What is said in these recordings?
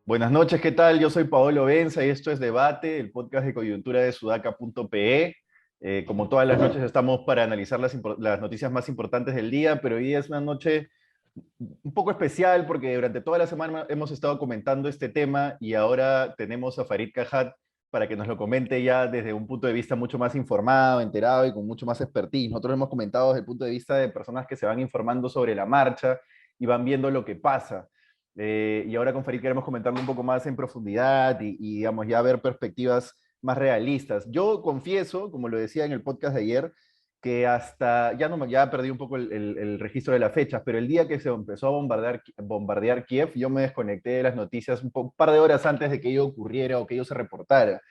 Buenas noches, ¿qué tal? Yo soy Paolo Benza y esto es Debate, el podcast de coyuntura de sudaca.pe. Como todas las noches estamos para analizar las noticias más importantes del día, pero hoy día es una noche un poco especial porque durante toda la semana hemos estado comentando este tema y ahora tenemos a Farid Cajat para que nos lo comente ya desde un punto de vista mucho más informado, enterado y con mucho más expertise. Nosotros hemos comentado desde el punto de vista de personas que se van informando sobre la marcha y van viendo lo que pasa. Y ahora con Farid queremos comentarlo un poco más en profundidad digamos, ya ver perspectivas más realistas. Yo confieso, como lo decía en el podcast de ayer, que hasta, ya perdí un poco el registro de las fechas, pero el día que se empezó a bombardear Kiev, yo me desconecté de las noticias un par de horas antes de que ello ocurriera o que ello se reportara.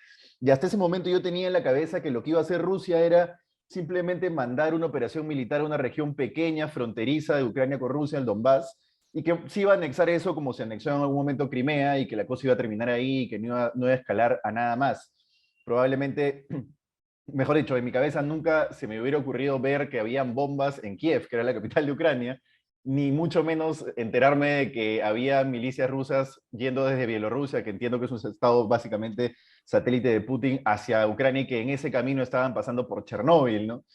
Y hasta ese momento yo tenía en la cabeza que lo que iba a hacer Rusia era simplemente mandar una operación militar a una región pequeña, fronteriza de Ucrania con Rusia, el Donbass, y que se iba a anexar eso como se anexó en algún momento Crimea y que la cosa iba a terminar ahí y que no iba a escalar a nada más. Probablemente, mejor dicho, en mi cabeza nunca se me hubiera ocurrido ver que habían bombas en Kiev, que era la capital de Ucrania, ni mucho menos enterarme de que había milicias rusas yendo desde Bielorrusia, que entiendo que es un estado básicamente satélite de Putin, hacia Ucrania y que en ese camino estaban pasando por Chernóbil, ¿no?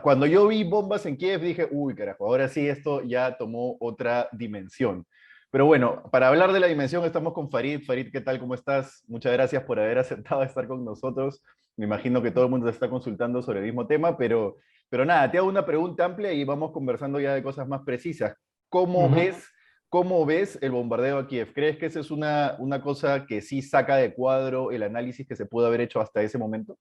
Cuando yo vi bombas en Kiev dije, uy, carajo, ahora sí esto ya tomó otra dimensión. Pero bueno, para hablar de la dimensión estamos con Farid. Farid, ¿qué tal? ¿Cómo estás? Muchas gracias por haber aceptado estar con nosotros. Me imagino que todo el mundo se está consultando sobre el mismo tema, pero nada, te hago una pregunta amplia y vamos conversando ya de cosas más precisas. ¿Cómo Ujú. ves, cómo ves el bombardeo a Kiev? ¿Crees que esa es una cosa que sí saca de cuadro el análisis que se pudo haber hecho hasta ese momento?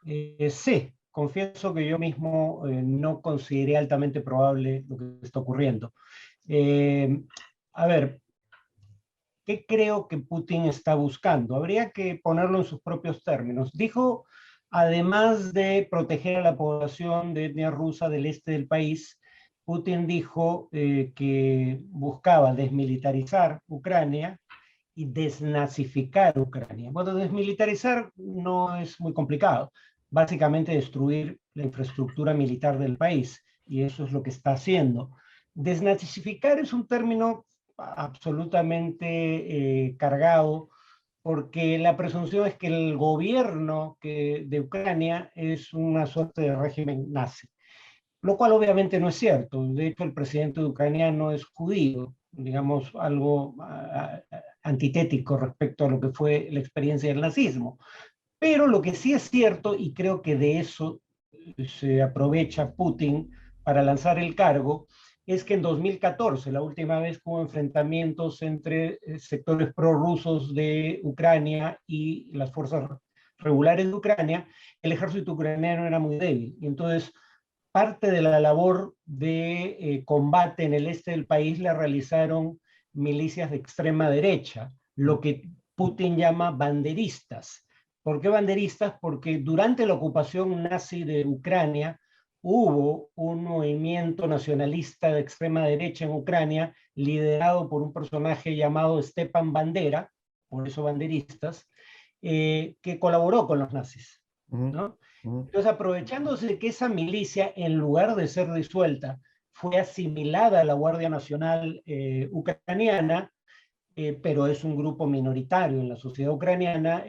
Sí, confieso que yo mismo no consideré altamente probable lo que está ocurriendo. Eh, a ver, ¿qué creo que Putin está buscando? Habría que ponerlo en sus propios términos. Dijo, además de proteger a la población de etnia rusa del este del país, Putin dijo que buscaba desmilitarizar Ucrania y desnazificar Ucrania. Bueno, desmilitarizar no es muy complicado. Básicamente destruir la infraestructura militar del país, y eso es lo que está haciendo. Desnazificar es un término absolutamente cargado, porque la presunción es que el gobierno de Ucrania es una suerte de régimen nazi, lo cual obviamente no es cierto. De hecho, el presidente ucraniano es judío, digamos, algo antitético respecto a lo que fue la experiencia del nazismo. Pero lo que sí es cierto, y creo que de eso se aprovecha Putin para lanzar el cargo, es que en 2014, la última vez que hubo enfrentamientos entre sectores prorrusos de Ucrania y las fuerzas regulares de Ucrania, el ejército ucraniano era muy débil. Y entonces, parte de la labor de combate en el este del país la realizaron milicias de extrema derecha, lo que Putin llama banderistas. ¿Por qué banderistas? Porque durante la ocupación nazi de Ucrania hubo un movimiento nacionalista de extrema derecha en Ucrania liderado por un personaje llamado Stepan Bandera, por eso banderistas, que colaboró con los nazis, Ujú, ¿no? ujú. Entonces, aprovechándose de que esa milicia, en lugar de ser disuelta, fue asimilada a la Guardia Nacional ucraniana, pero es un grupo minoritario en la sociedad ucraniana,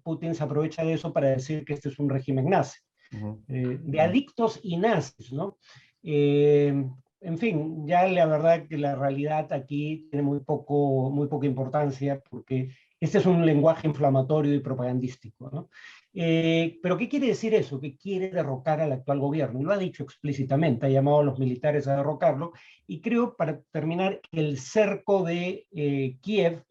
Putin se aprovecha de eso para decir que este es un régimen nazi, Ujú, de ujú. adictos y nazis, ¿no? Eh, en fin, ya la verdad que la realidad aquí tiene muy poca importancia porque este es un lenguaje inflamatorio y propagandístico, ¿no? Pero ¿qué quiere decir eso? Que quiere derrocar al actual gobierno. Y lo ha dicho explícitamente, ha llamado a los militares a derrocarlo. Y creo, para terminar, que el cerco de Kiev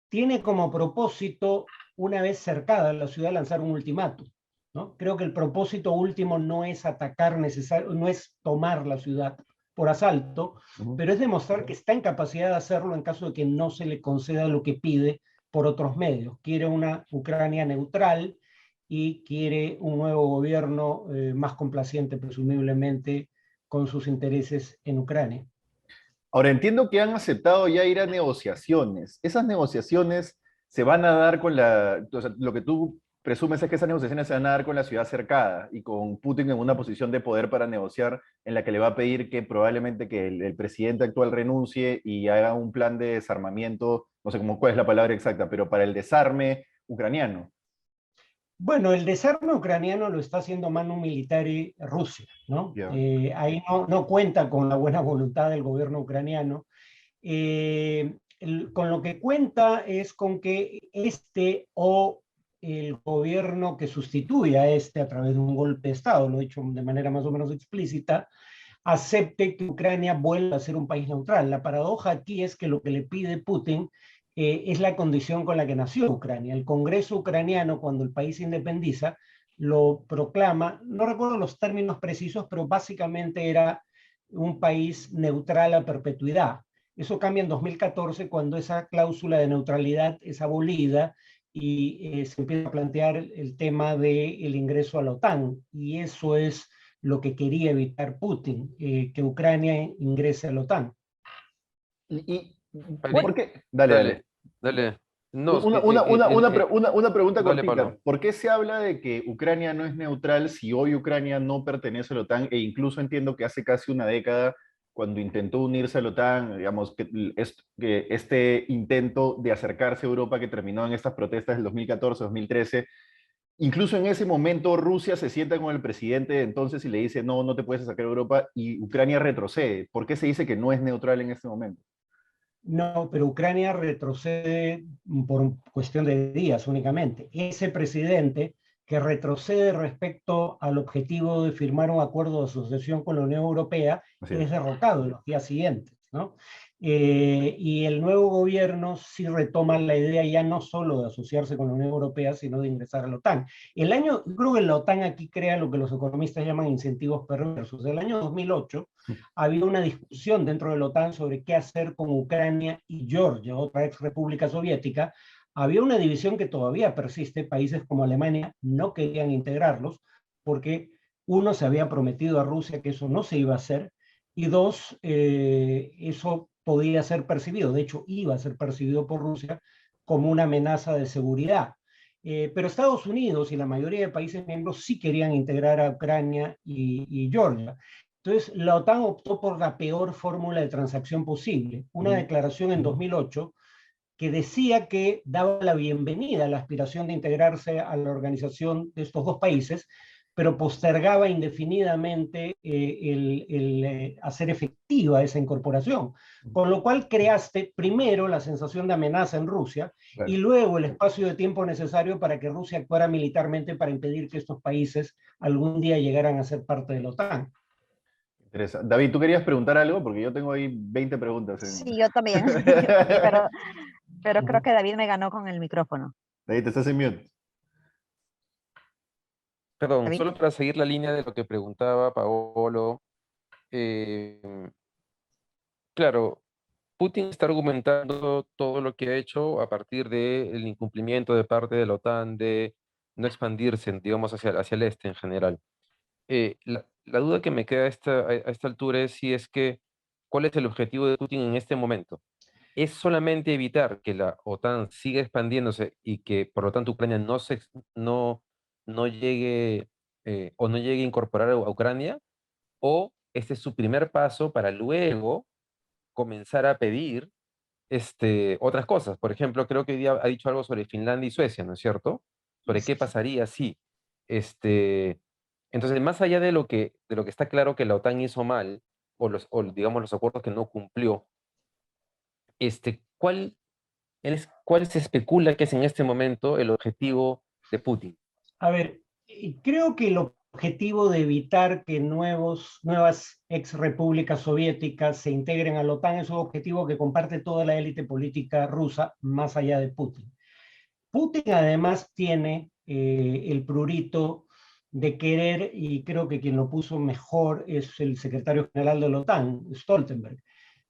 tiene como propósito, una vez cercada la ciudad, lanzar un ultimátum, ¿no? Creo que el propósito último no es atacar no es tomar la ciudad por asalto, Ujú. pero es demostrar que está en capacidad de hacerlo en caso de que no se le conceda lo que pide por otros medios. Quiere una Ucrania neutral y quiere un nuevo gobierno más complaciente, presumiblemente, con sus intereses en Ucrania. Ahora entiendo que han aceptado ya ir a negociaciones. Esas negociaciones, se van a dar con o sea, lo que tú presumes es que esas negociaciones se van a dar con la ciudad cercada y con Putin en una posición de poder para negociar, en la que le va a pedir que probablemente que el presidente actual renuncie y haga un plan de desarmamiento, no sé cómo cuál es la palabra exacta, pero para el desarme ucraniano. Bueno, el desarme ucraniano lo está haciendo Manu Militari Rusia, ¿no? Ya. Ahí no cuenta con la buena voluntad del gobierno ucraniano. Con lo que cuenta es con que este o el gobierno que sustituye a este a través de un golpe de Estado, lo he dicho de manera más o menos explícita, acepte que Ucrania vuelva a ser un país neutral. La paradoja aquí es que lo que le pide Putin es la condición con la que nació Ucrania. El Congreso ucraniano, cuando el país se independiza, lo proclama, no recuerdo los términos precisos, pero básicamente era un país neutral a perpetuidad. Eso cambia en 2014 cuando esa cláusula de neutralidad es abolida y se empieza a plantear el tema del ingreso a la OTAN. Y eso es lo que quería evitar Putin, que Ucrania ingrese a la OTAN. ¿Y Ari, por qué? Dale, dale. dale, dale. No, Una pregunta dale, cortita. Pablo. ¿Por qué se habla de que Ucrania no es neutral si hoy Ucrania no pertenece a la OTAN? E incluso entiendo que hace casi una década, cuando intentó unirse a la OTAN, digamos, que este intento de acercarse a Europa que terminó en estas protestas del 2014-2013, incluso en ese momento Rusia se sienta con el presidente de entonces y le dice, no, no te puedes acercar a Europa, y Ucrania retrocede. ¿Por qué se dice que no es neutral en este momento? No, pero Ucrania retrocede por cuestión de días únicamente. Ese presidente que retrocede respecto al objetivo de firmar un acuerdo de asociación con la Unión Europea Así es es. derrocado en los días siguientes, ¿no? Y el nuevo gobierno sí retoma la idea ya no solo de asociarse con la Unión Europea, sino de ingresar a la OTAN. Creo que la OTAN aquí crea lo que los economistas llaman incentivos perversos. El año 2008 había una discusión dentro de la OTAN sobre qué hacer con Ucrania y Georgia, otra ex república soviética. Había una división que todavía persiste. Países como Alemania no querían integrarlos porque uno se había prometido a Rusia que eso no se iba a hacer y dos, eso podía ser percibido, de hecho iba a ser percibido por Rusia como una amenaza de seguridad. Pero Estados Unidos y la mayoría de países miembros sí querían integrar a Ucrania y Georgia. Entonces, la OTAN optó por la peor fórmula de transacción posible, una declaración en 2008 que decía que daba la bienvenida a la aspiración de integrarse a la organización de estos dos países, pero postergaba indefinidamente hacer efectiva esa incorporación. Con lo cual creaste primero la sensación de amenaza en Rusia y luego el espacio de tiempo necesario para que Rusia actuara militarmente para impedir que estos países algún día llegaran a ser parte de la OTAN. Interesante. David, ¿tú querías preguntar algo? Porque yo tengo ahí 20 preguntas. Sí, yo también, yo también, pero creo que David me ganó con el micrófono. David, te estás en mute. Perdón, David. solo para seguir la línea de lo que preguntaba Paolo. eh, claro, Putin está argumentando todo lo que ha hecho a partir del incumplimiento de parte de la OTAN de no expandirse, digamos, hacia el este en general. La duda que me queda a esta altura es si es que, ¿cuál es el objetivo de Putin en este momento? ¿Es solamente evitar que la OTAN siga expandiéndose y que, por lo tanto, Ucrania no llegue o no llegue a incorporar a Ucrania? ¿O este es su primer paso para luego comenzar a pedir otras cosas? Por ejemplo, creo que hoy día ha dicho algo sobre Finlandia y Suecia, ¿no es cierto? Sobre qué pasaría si. Este, entonces, más allá de lo que está claro que la OTAN hizo mal, o digamos los acuerdos que no cumplió, ¿cuál se especula que es en este momento el objetivo de Putin? A ver, creo que el objetivo de evitar que nuevas ex repúblicas soviéticas se integren a la OTAN es un objetivo que comparte toda la élite política rusa, más allá de Putin. Putin además tiene el prurito de querer, y creo que quien lo puso mejor es el secretario general de la OTAN, Stoltenberg,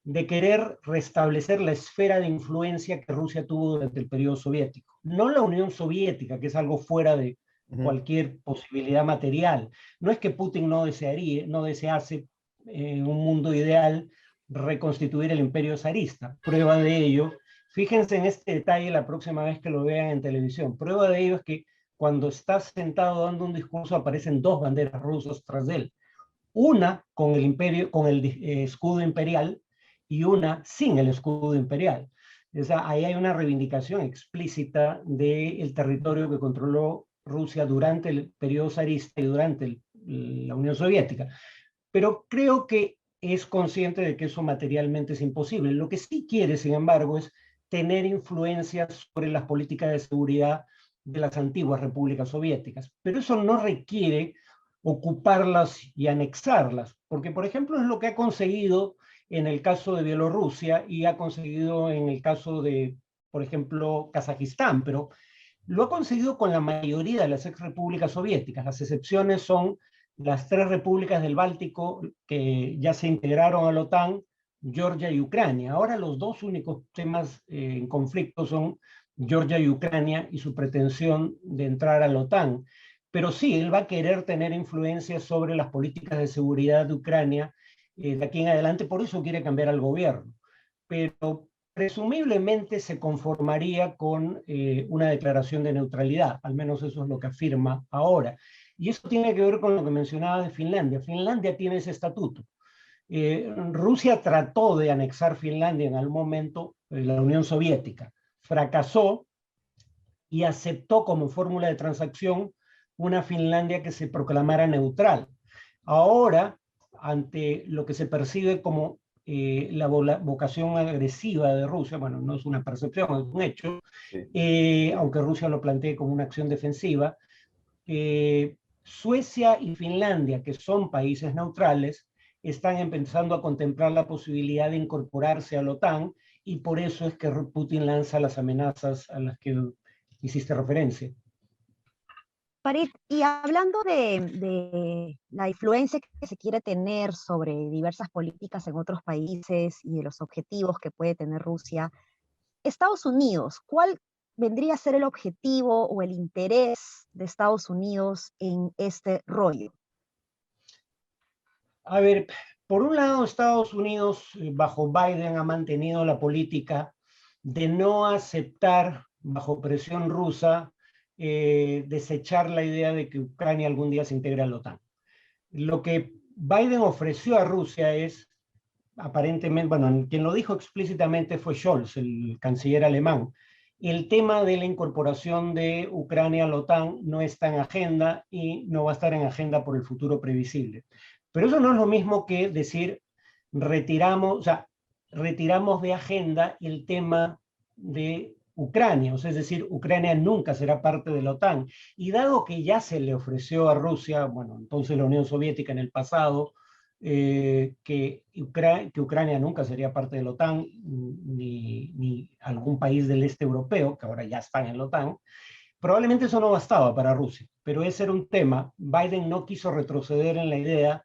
de querer restablecer la esfera de influencia que Rusia tuvo durante el periodo soviético. No la Unión Soviética, que es algo fuera de cualquier posibilidad material. No es que Putin no desease en un mundo ideal reconstituir el imperio zarista. Prueba de ello Fíjense en este detalle la próxima vez que lo vean en televisión. Prueba de ello es que cuando está sentado dando un discurso aparecen dos banderas rusas tras de él. Una con el imperio, con el escudo imperial y una sin el escudo imperial. O sea, ahí hay una reivindicación explícita del territorio que controló Rusia durante el periodo zarista y durante la Unión Soviética. Pero creo que es consciente de que eso materialmente es imposible. Lo que sí quiere, sin embargo, es tener influencia sobre las políticas de seguridad de las antiguas repúblicas soviéticas. Pero eso no requiere ocuparlas y anexarlas, porque por ejemplo es lo que ha conseguido en el caso de Bielorrusia y ha conseguido en el caso de, por ejemplo, Kazajistán, pero lo ha conseguido con la mayoría de las ex repúblicas soviéticas. Las excepciones son las tres repúblicas del Báltico que ya se integraron a la OTAN, Georgia y Ucrania. Ahora los dos únicos temas en conflicto son Georgia y Ucrania y su pretensión de entrar a la OTAN. Pero sí, él va a querer tener influencia sobre las políticas de seguridad de Ucrania de aquí en adelante, por eso quiere cambiar al gobierno. Pero presumiblemente se conformaría con una declaración de neutralidad, al menos eso es lo que afirma ahora. Y eso tiene que ver con lo que mencionaba de Finlandia. Finlandia tiene ese estatuto. Rusia trató de anexar Finlandia en algún momento, la Unión Soviética. Fracasó y aceptó como fórmula de transacción una Finlandia que se proclamara neutral. Ahora, ante lo que se percibe como la vocación agresiva de Rusia, bueno, no es una percepción, es un hecho, aunque Rusia lo plantee como una acción defensiva, Suecia y Finlandia, que son países neutrales, están empezando a contemplar la posibilidad de incorporarse a la OTAN y por eso es que Putin lanza las amenazas a las que hiciste referencia. Farid, y hablando de la influencia que se quiere tener sobre diversas políticas en otros países y de los objetivos que puede tener Rusia, Estados Unidos, ¿cuál vendría a ser el objetivo o el interés de Estados Unidos en este rollo? A ver, por un lado, Estados Unidos, bajo Biden, ha mantenido la política de no aceptar, bajo presión rusa, desechar la idea de que Ucrania algún día se integre a la OTAN. Lo que Biden ofreció a Rusia es, aparentemente, bueno, quien lo dijo explícitamente fue Scholz, el canciller alemán. El tema de la incorporación de Ucrania a la OTAN no está en agenda y no va a estar en agenda por el futuro previsible. Pero eso no es lo mismo que decir retiramos, o sea, retiramos de agenda el tema de Ucrania, o sea, es decir, Ucrania nunca será parte de la OTAN. Y dado que ya se le ofreció a Rusia, bueno, entonces la Unión Soviética en el pasado, que Ucrania nunca sería parte de la OTAN, ni algún país del este europeo, que ahora ya están en la OTAN, probablemente eso no bastaba para Rusia, pero ese era un tema. Biden no quiso retroceder en la idea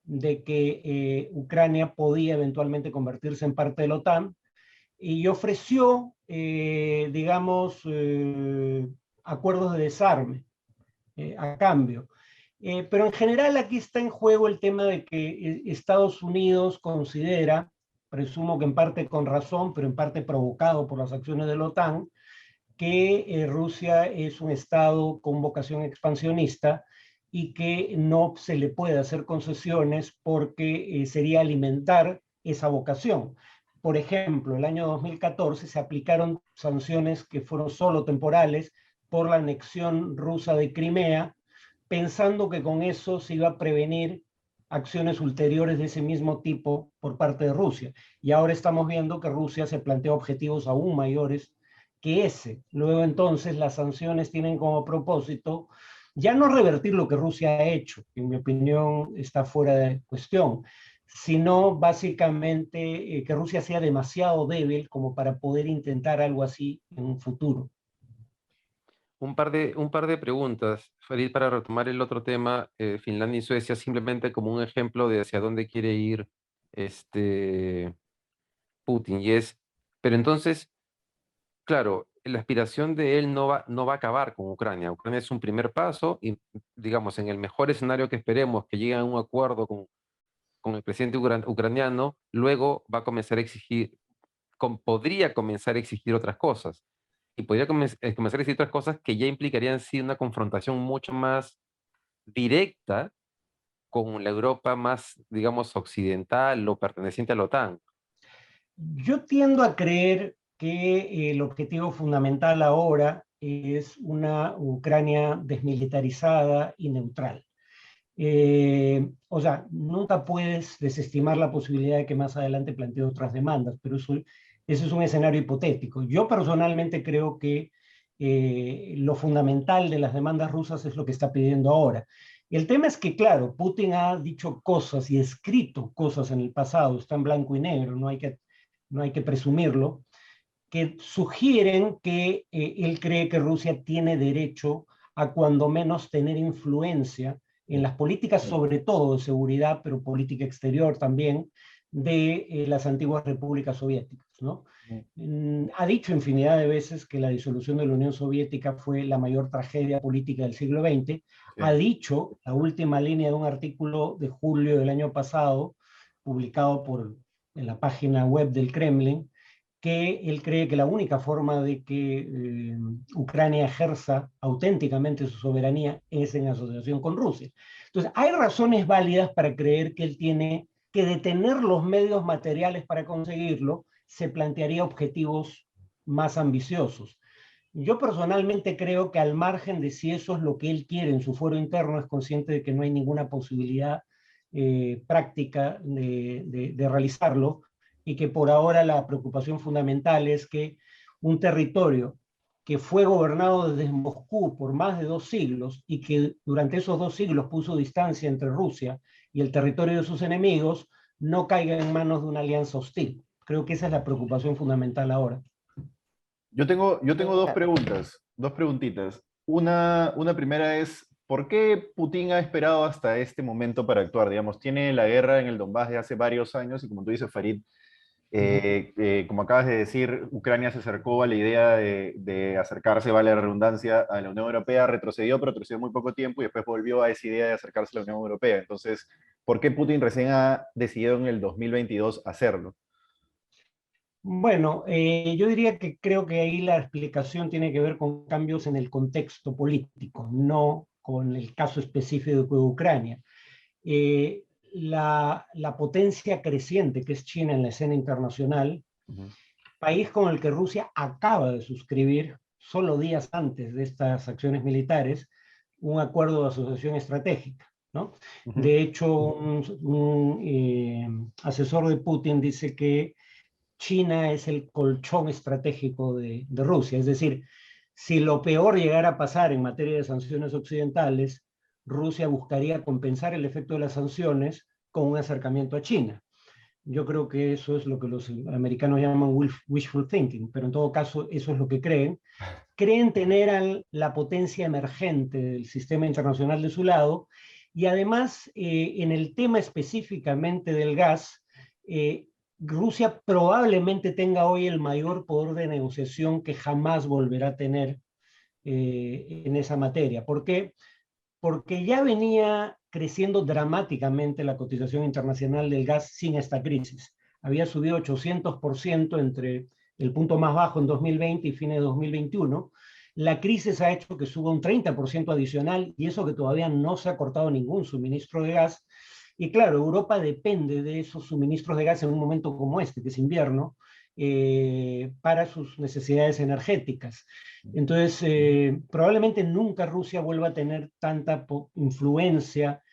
de que Ucrania podía eventualmente convertirse en parte de la OTAN y ofreció, digamos, acuerdos de desarme a cambio. Pero en general aquí está en juego el tema de que Estados Unidos considera, presumo que en parte con razón, pero en parte provocado por las acciones de la OTAN, que Rusia es un Estado con vocación expansionista y que no se le puede hacer concesiones porque sería alimentar esa vocación. Por ejemplo, el año 2014 se aplicaron sanciones que fueron solo temporales por la anexión rusa de Crimea, pensando que con eso se iba a prevenir acciones ulteriores de ese mismo tipo por parte de Rusia. Y ahora estamos viendo que Rusia se plantea objetivos aún mayores que ese. Luego entonces las sanciones tienen como propósito ya no revertir lo que Rusia ha hecho, que en mi opinión está fuera de cuestión, sino básicamente que Rusia sea demasiado débil como para poder intentar algo así en un futuro. Un par de preguntas, Farid, para retomar el otro tema, Finlandia y Suecia, simplemente como un ejemplo de hacia dónde quiere ir este, Putin. Pero entonces, claro, la aspiración de él no va a acabar con Ucrania. Ucrania es un primer paso y, digamos, en el mejor escenario que esperemos, que llegue a un acuerdo con el presidente ucraniano, luego va a comenzar a exigir podría comenzar a exigir otras cosas. Y podría comenzar a exigir otras cosas que ya implicarían sí una confrontación mucho más directa con la Europa más, digamos, occidental o perteneciente a la OTAN. Yo tiendo a creer que el objetivo fundamental ahora es una Ucrania desmilitarizada y neutral. O sea, nunca puedes desestimar la posibilidad de que más adelante plantee otras demandas, pero ese es un escenario hipotético. Yo personalmente creo que lo fundamental de las demandas rusas es lo que está pidiendo ahora. El tema es que, claro, Putin ha dicho cosas y escrito cosas en el pasado, está en blanco y negro, no hay que presumirlo, que sugieren que él cree que Rusia tiene derecho a cuando menos tener influencia en las políticas, sobre todo de seguridad, pero política exterior también, de las antiguas repúblicas soviéticas, ¿no? Ha dicho infinidad de veces que la disolución de la Unión Soviética fue la mayor tragedia política del siglo XX. Sí. Ha dicho, la última línea de un artículo de julio del año pasado, publicado en la página web del Kremlin, que él cree que la única forma de que Ucrania ejerza auténticamente su soberanía es en asociación con Rusia. Entonces, hay razones válidas para creer que él tiene que detener los medios materiales para conseguirlo, se plantearía objetivos más ambiciosos. Yo personalmente creo que al margen de si eso es lo que él quiere en su fuero interno, es consciente de que no hay ninguna posibilidad práctica de realizarlo, y que por ahora la preocupación fundamental es que un territorio que fue gobernado desde Moscú por más de 2 siglos y que durante esos 2 siglos puso distancia entre Rusia y el territorio de sus enemigos, no caiga en manos de una alianza hostil. Creo que esa es la preocupación fundamental ahora. Yo tengo dos preguntas, dos preguntitas. Una primera es, ¿por qué Putin ha esperado hasta este momento para actuar? Digamos, tiene la guerra en el Donbass de hace varios años y como tú dices, Farid, como acabas de decir, Ucrania se acercó a la idea de acercarse, vale la redundancia, a la Unión Europea, retrocedió, pero retrocedió muy poco tiempo y después volvió a esa idea de acercarse a la Unión Europea. Entonces, ¿por qué Putin recién ha decidido en el 2022 hacerlo? Bueno, yo diría que creo que ahí la explicación tiene que ver con cambios en el contexto político, no con el caso específico de Ucrania. La potencia creciente que es China en la escena internacional, país con el que Rusia acaba de suscribir, solo días antes de estas acciones militares, un acuerdo de asociación estratégica, ¿no? De hecho, un asesor de Putin dice que China es el colchón estratégico de Rusia, es decir, si lo peor llegara a pasar en materia de sanciones occidentales, Rusia buscaría compensar el efecto de las sanciones con un acercamiento a China. Yo creo que eso es lo que los americanos llaman wishful thinking, pero en todo caso eso es lo que creen. Creen tener la potencia emergente del sistema internacional de su lado y además en el tema específicamente del gas, Rusia probablemente tenga hoy el mayor poder de negociación que jamás volverá a tener en esa materia. ¿Por qué? Porque ya venía creciendo dramáticamente la cotización internacional del gas sin esta crisis. Había subido 800% entre el punto más bajo en 2020 y fines de 2021. La crisis ha hecho que suba un 30% adicional y eso que todavía no se ha cortado ningún suministro de gas. Y claro, Europa depende de esos suministros de gas en un momento como este, que es invierno, para sus necesidades energéticas. Entonces, probablemente nunca Rusia vuelva a tener tanta influencia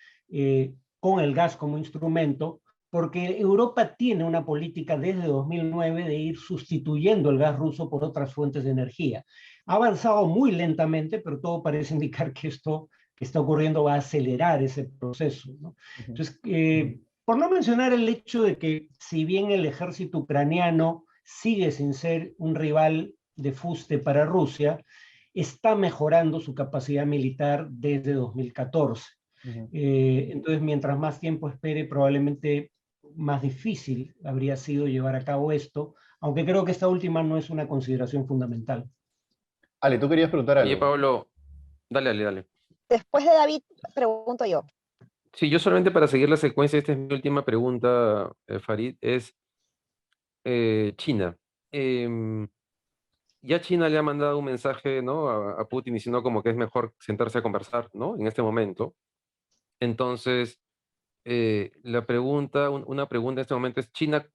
con el gas como instrumento, porque Europa tiene una política desde 2009 de ir sustituyendo el gas ruso por otras fuentes de energía. Ha avanzado muy lentamente, pero todo parece indicar que esto que está ocurriendo va a acelerar ese proceso, ¿no? Entonces, por no mencionar el hecho de que si bien el ejército ucraniano sigue sin ser un rival de fuste para Rusia, está mejorando su capacidad militar desde 2014. Entonces, mientras más tiempo espere, probablemente más difícil habría sido llevar a cabo esto, aunque creo que esta última no es una consideración fundamental. Ale, tú querías preguntar algo. Oye, Pablo, dale. Después de David, pregunto yo. Sí, yo solamente para seguir la secuencia, esta es mi última pregunta, Farid, es China. ya China le ha mandado un mensaje, ¿no? a Putin diciendo como que es mejor sentarse a conversar, ¿no? En este momento. Entonces, una pregunta en este momento es, ¿China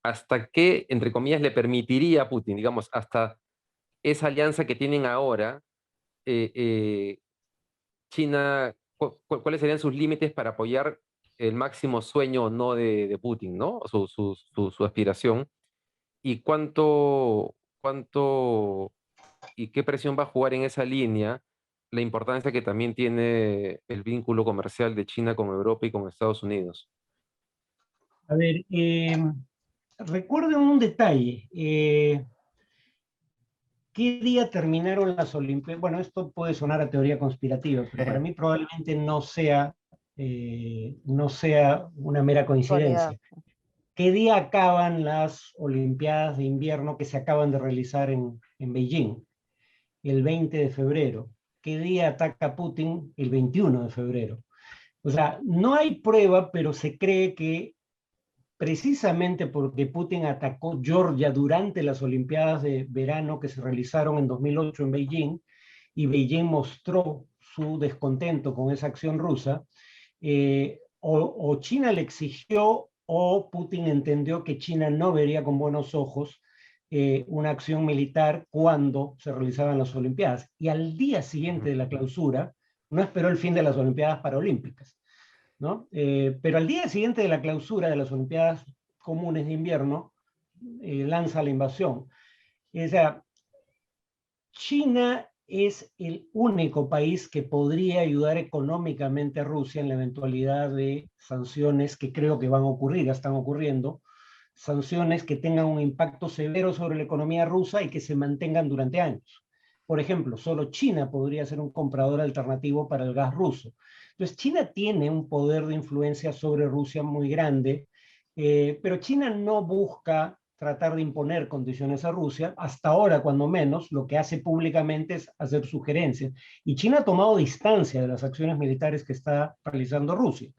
hasta qué, entre comillas, le permitiría a Putin, digamos, hasta esa alianza que tienen ahora, eh, eh, China, cuáles serían sus límites para apoyar el máximo sueño o no de Putin, ¿no? Su aspiración, y cuánto y qué presión va a jugar en esa línea la importancia que también tiene el vínculo comercial de China con Europa y con Estados Unidos. A ver, recuerden un detalle. ¿Qué día terminaron las Olimpiadas? Bueno, esto puede sonar a teoría conspirativa, pero para mí probablemente no sea una mera Actualidad. coincidencia. ¿Qué día acaban las Olimpiadas de invierno que se acaban de realizar en Beijing? El 20 de febrero. ¿Qué día ataca Putin? El 21 de febrero. O sea, no hay prueba, pero se cree que precisamente porque Putin atacó Georgia durante las Olimpiadas de verano que se realizaron en 2008 en Beijing, y Beijing mostró su descontento con esa acción rusa, o China le exigió o Putin entendió que China no vería con buenos ojos una acción militar cuando se realizaban las Olimpiadas. Y al día siguiente de la clausura, no esperó el fin de las Olimpiadas Paralímpicas, ¿no? Pero al día siguiente de la clausura de las Olimpiadas Comunes de Invierno, lanza la invasión. O sea, China es el único país que podría ayudar económicamente a Rusia en la eventualidad de sanciones que creo que van a ocurrir, ya están ocurriendo, sanciones que tengan un impacto severo sobre la economía rusa y que se mantengan durante años. Por ejemplo, solo China podría ser un comprador alternativo para el gas ruso. Entonces, China tiene un poder de influencia sobre Rusia muy grande, pero China no busca tratar de imponer condiciones a Rusia. Hasta ahora, cuando menos, lo que hace públicamente es hacer sugerencias. Y China ha tomado distancia de las acciones militares que está realizando Rusia.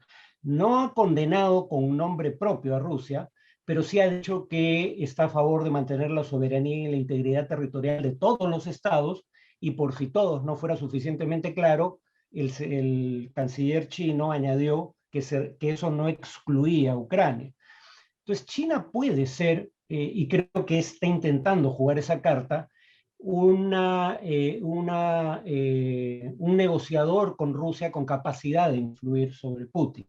No ha condenado con nombre propio a Rusia, pero sí ha dicho que está a favor de mantener la soberanía y la integridad territorial de todos los estados, y por si todos no fuera suficientemente claro, el canciller chino añadió que eso no excluía a Ucrania. Entonces, China puede ser, y creo que está intentando jugar esa carta, un negociador con Rusia con capacidad de influir sobre Putin.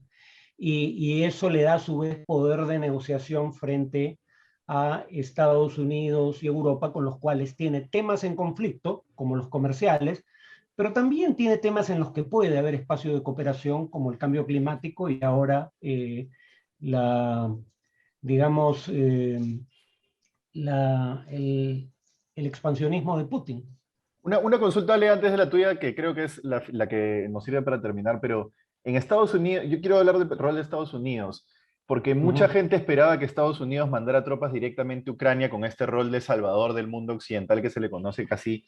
Y eso le da a su vez poder de negociación frente a Estados Unidos y Europa, con los cuales tiene temas en conflicto, como los comerciales, pero también tiene temas en los que puede haber espacio de cooperación, como el cambio climático y ahora la, digamos, el expansionismo de Putin. Una consulta, Ale, antes de la tuya, que creo que es la que nos sirve para terminar, pero en Estados Unidos, yo quiero hablar del rol de Estados Unidos, porque mucha gente esperaba que Estados Unidos mandara tropas directamente a Ucrania con este rol de salvador del mundo occidental que se le conoce casi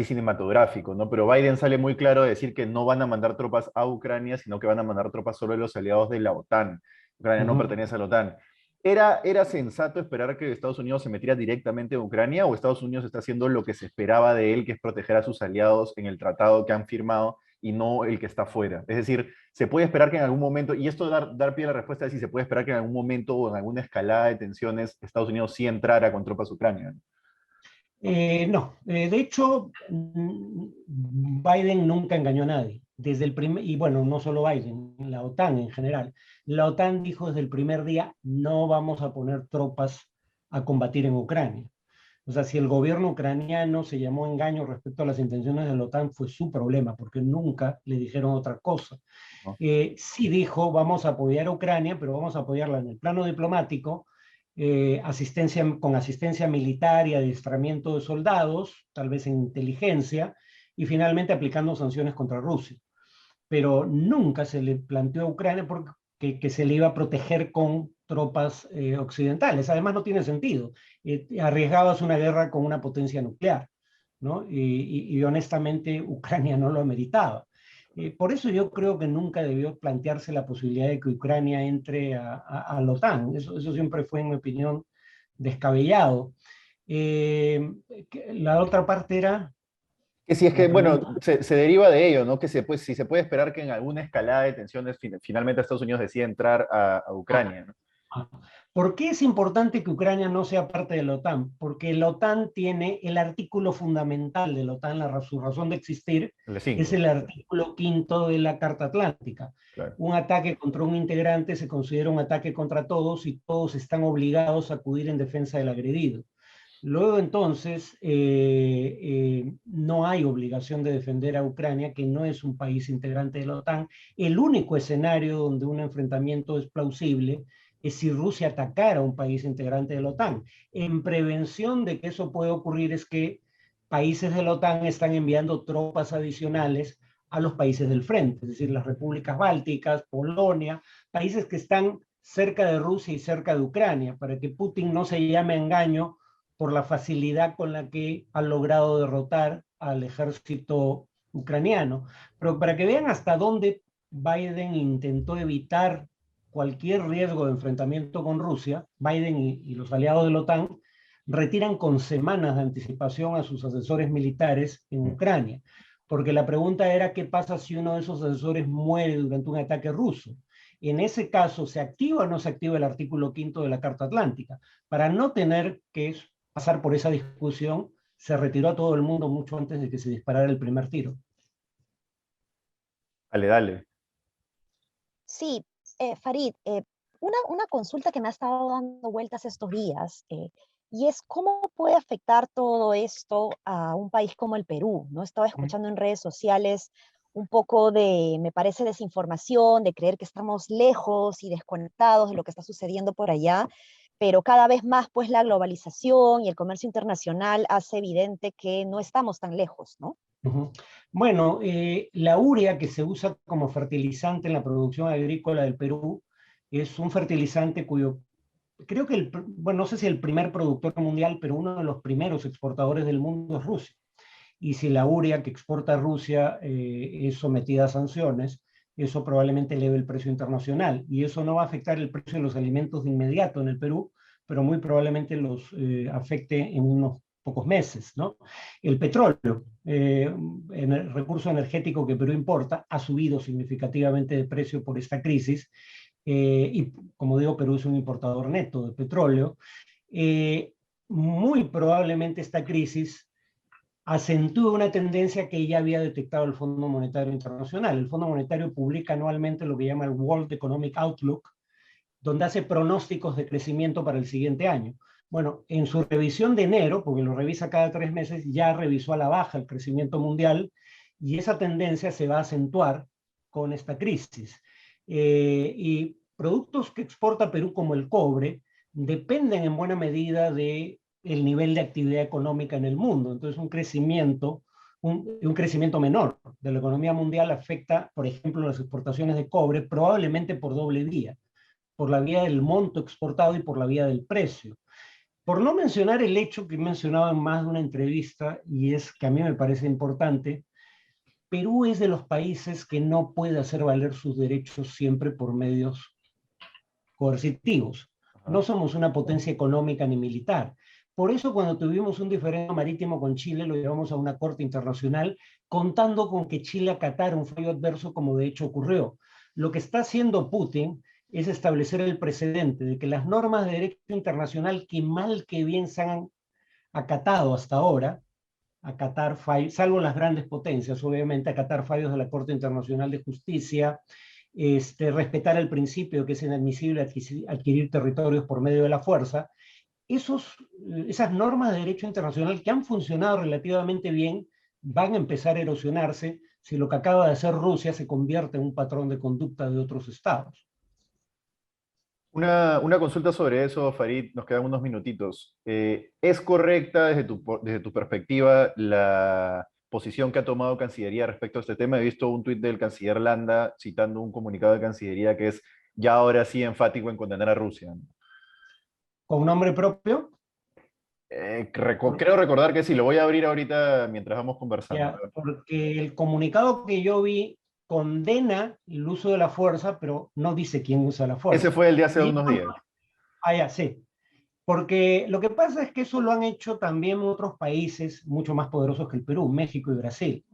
cinematográfico, ¿no? Pero Biden sale muy claro de decir que no van a mandar tropas a Ucrania, sino que van a mandar tropas solo de los aliados de la OTAN. Ucrania no pertenece a la OTAN. ¿Era sensato esperar que Estados Unidos se metiera directamente en Ucrania, o Estados Unidos está haciendo lo que se esperaba de él, que es proteger a sus aliados en el tratado que han firmado y no el que está fuera? Es decir, se puede esperar que en algún momento, y esto dar pie a la respuesta es si se puede esperar que en algún momento o en alguna escalada de tensiones Estados Unidos sí entrara con tropas a Ucrania. No, de hecho, Biden nunca engañó a nadie. Y bueno, no solo Biden, la OTAN en general. La OTAN dijo desde el primer día, no vamos a poner tropas a combatir en Ucrania. O sea, si el gobierno ucraniano se llamó engaño respecto a las intenciones de la OTAN, fue su problema, porque nunca le dijeron otra cosa. ¿No? Sí dijo, vamos a apoyar a Ucrania, pero vamos a apoyarla en el plano diplomático, con asistencia militar y adiestramiento de soldados, tal vez en inteligencia, y finalmente aplicando sanciones contra Rusia. Pero nunca se le planteó a Ucrania que se le iba a proteger con tropas occidentales. Además, no tiene sentido. Arriesgabas una guerra con una potencia nuclear, ¿no? Y honestamente, Ucrania no lo ameritaba. Por eso yo creo que nunca debió plantearse la posibilidad de que Ucrania entre a la OTAN. Eso siempre fue, en mi opinión, descabellado. La otra parte era... Que si es que, La bueno, pregunta. se deriva de ello, ¿no? Que si se puede esperar que en alguna escalada de tensiones finalmente Estados Unidos decida entrar a Ucrania, ¿no? ¿Por qué es importante que Ucrania no sea parte de la OTAN? Porque la OTAN tiene el artículo fundamental de la OTAN, su razón de existir, El de es 5, el artículo 5 de la Carta Atlántica. claro. Un ataque contra un integrante se considera un ataque contra todos y todos están obligados a acudir en defensa del agredido. Luego entonces, no hay obligación de defender a Ucrania, que no es un país integrante de la OTAN. El único escenario donde un enfrentamiento es plausible es si Rusia atacara a un país integrante de la OTAN. En prevención de que eso pueda ocurrir es que países de la OTAN están enviando tropas adicionales a los países del frente, es decir, las repúblicas bálticas, Polonia, países que están cerca de Rusia y cerca de Ucrania, para que Putin no se llame a engaño por la facilidad con la que ha logrado derrotar al ejército ucraniano. Pero para que vean hasta dónde Biden intentó evitar cualquier riesgo de enfrentamiento con Rusia, Biden y los aliados de la OTAN retiran con semanas de anticipación a sus asesores militares en Ucrania, porque la pregunta era qué pasa si uno de esos asesores muere durante un ataque ruso. En ese caso, ¿se activa o no se activa el artículo 5 de la Carta Atlántica? Para no tener que pasar por esa discusión, se retiró a todo el mundo mucho antes de que se disparara el primer tiro. Dale, dale. Sí, Farid, una consulta que me ha estado dando vueltas estos días, y es cómo puede afectar todo esto a un país como el Perú, ¿no? Estaba escuchando en redes sociales un poco de, me parece, desinformación, de creer que estamos lejos y desconectados de lo que está sucediendo por allá, pero cada vez más, pues, la globalización y el comercio internacional hace evidente que no estamos tan lejos, ¿no? Bueno, la urea que se usa como fertilizante en la producción agrícola del Perú es un fertilizante cuyo, creo que, bueno, no sé si el primer productor mundial, pero uno de los primeros exportadores del mundo es Rusia. Y si la urea que exporta Rusia es sometida a sanciones, eso probablemente eleve el precio internacional. Y eso no va a afectar el precio de los alimentos de inmediato en el Perú, pero muy probablemente los afecte en unos pocos meses, ¿no? El petróleo, en el recurso energético que Perú importa, ha subido significativamente de precio por esta crisis. Y como digo, Perú es un importador neto de petróleo. Muy probablemente esta crisis acentúa una tendencia que ya había detectado el Fondo Monetario Internacional. El Fondo Monetario publica anualmente lo que llama el World Economic Outlook, donde hace pronósticos de crecimiento para el siguiente año. Bueno, en su revisión de enero, porque lo revisa cada 3 meses, ya revisó a la baja el crecimiento mundial y esa tendencia se va a acentuar con esta crisis. Y productos que exporta Perú como el cobre dependen en buena medida de el nivel de actividad económica en el mundo. Entonces, un crecimiento menor de la economía mundial afecta, por ejemplo, las exportaciones de cobre, probablemente por doble vía, por la vía del monto exportado y por la vía del precio. Por no mencionar el hecho que he mencionado en más de una entrevista, y es que a mí me parece importante, Perú es de los países que no puede hacer valer sus derechos siempre por medios coercitivos. No somos una potencia económica ni militar. Por eso cuando tuvimos un diferendo marítimo con Chile, lo llevamos a una corte internacional, contando con que Chile acatara un fallo adverso, como de hecho ocurrió. Lo que está haciendo Putin es establecer el precedente de que las normas de derecho internacional, que mal que bien se han acatado hasta ahora, acatar fallos, salvo las grandes potencias, obviamente, acatar fallos de la Corte Internacional de Justicia, respetar el principio que es inadmisible adquirir territorios por medio de la fuerza. Esas normas de derecho internacional que han funcionado relativamente bien van a empezar a erosionarse si lo que acaba de hacer Rusia se convierte en un patrón de conducta de otros estados. Una consulta sobre eso, Farid, nos quedan unos minutitos. ¿Es correcta desde tu perspectiva la posición que ha tomado Cancillería respecto a este tema? He visto un tuit del canciller Landa citando un comunicado de Cancillería que es ya ahora sí enfático en condenar a Rusia. ¿Con nombre propio? Creo recordar que sí, lo voy a abrir ahorita mientras vamos conversando. Ya, porque el comunicado que yo vi condena el uso de la fuerza, pero no dice quién usa la Ese fuerza. fue el de hace Y, unos días. ya, sí. Porque lo que pasa es que eso lo han hecho también otros países mucho más poderosos que el Perú, México y Brasil.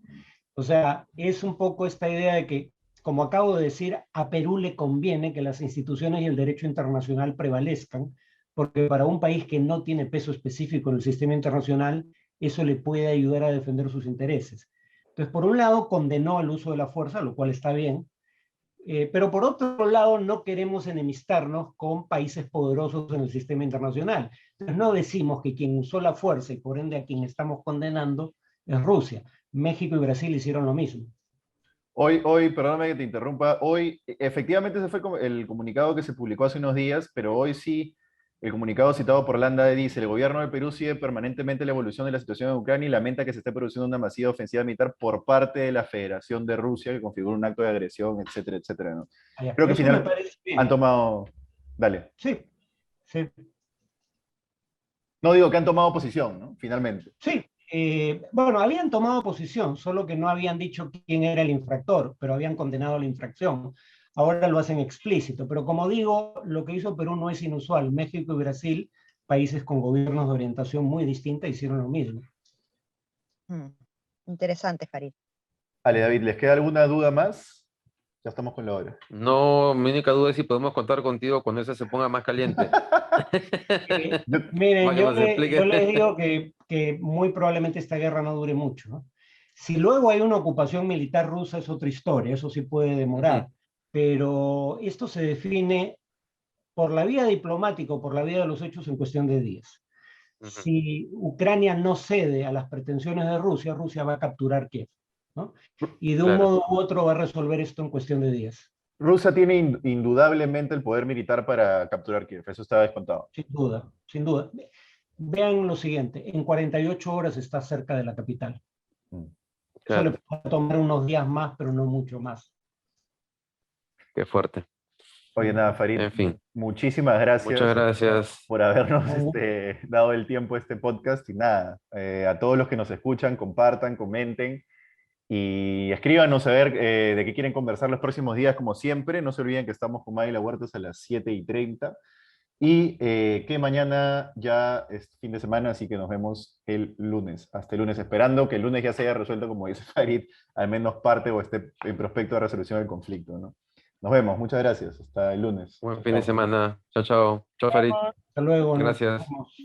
O sea, es un poco esta idea de que, como acabo de decir, a Perú le conviene que las instituciones y el derecho internacional prevalezcan, porque para un país que no tiene peso específico en el sistema internacional, eso le puede ayudar a defender sus intereses. Entonces, por un lado, condenó el uso de la fuerza, lo cual está bien, pero por otro lado, no queremos enemistarnos con países poderosos en el sistema internacional. Entonces, no decimos que quien usó la fuerza y por ende a quien estamos condenando es Rusia. México y Brasil hicieron lo mismo. Hoy, perdóname que te interrumpa, hoy efectivamente ese fue el comunicado que se publicó hace unos días, pero hoy sí, el comunicado citado por Landa dice, el gobierno del Perú sigue permanentemente la evolución de la situación en Ucrania y lamenta que se esté produciendo una masiva ofensiva militar por parte de la Federación de Rusia que configura un acto de agresión, etcétera, etcétera, ¿no? Creo que al Eso me final parece bien. han tomado... Dale. Sí, sí. No digo que han tomado posición, ¿no? Finalmente. Sí, bueno, habían tomado posición, solo que no habían dicho quién era el infractor, pero habían condenado la infracción. Ahora lo hacen explícito, pero como digo, lo que hizo Perú no es inusual. México y Brasil, países con gobiernos de orientación muy distinta, hicieron lo mismo. Interesante, Farid. Vale, David, ¿les queda alguna duda más? Ya estamos con la hora. No, mi única duda es si podemos contar contigo cuando eso se ponga más caliente. Miren, Para que nos explique. yo les digo que muy probablemente esta guerra no dure mucho, ¿no? Si luego hay una ocupación militar rusa es otra historia, eso sí puede demorar, pero esto se define por la vía diplomática o por la vía de los hechos en cuestión de días. Si Ucrania no cede a las pretensiones de Rusia, Rusia va a capturar Kiev, ¿no? Y de un modo u otro va a resolver esto en cuestión de días. Rusia tiene indudablemente el poder militar para capturar Kiev, eso está descontado. Sin duda, sin duda. Vean lo siguiente, en 48 horas está cerca de la capital. Eso le puede tomar unos días más, pero no mucho más. Qué fuerte. Oye, nada, Farid, En fin. muchísimas gracias. Muchas gracias por habernos dado el tiempo a este podcast. Y nada, a todos los que nos escuchan, compartan, comenten y escríbanos a ver de qué quieren conversar los próximos días, como siempre. No se olviden que estamos con Mayla Huertas a las 7:30 y que mañana ya es fin de semana, así que nos vemos el lunes. Hasta el lunes, esperando que el lunes ya se haya resuelto, como dice Farid, al menos parte o esté en prospecto de resolución del conflicto, ¿no? Nos vemos, muchas gracias. Hasta el lunes. Buen fin de semana. Chao, chao. Chao, Farid. Hasta luego. Gracias. Nos vemos.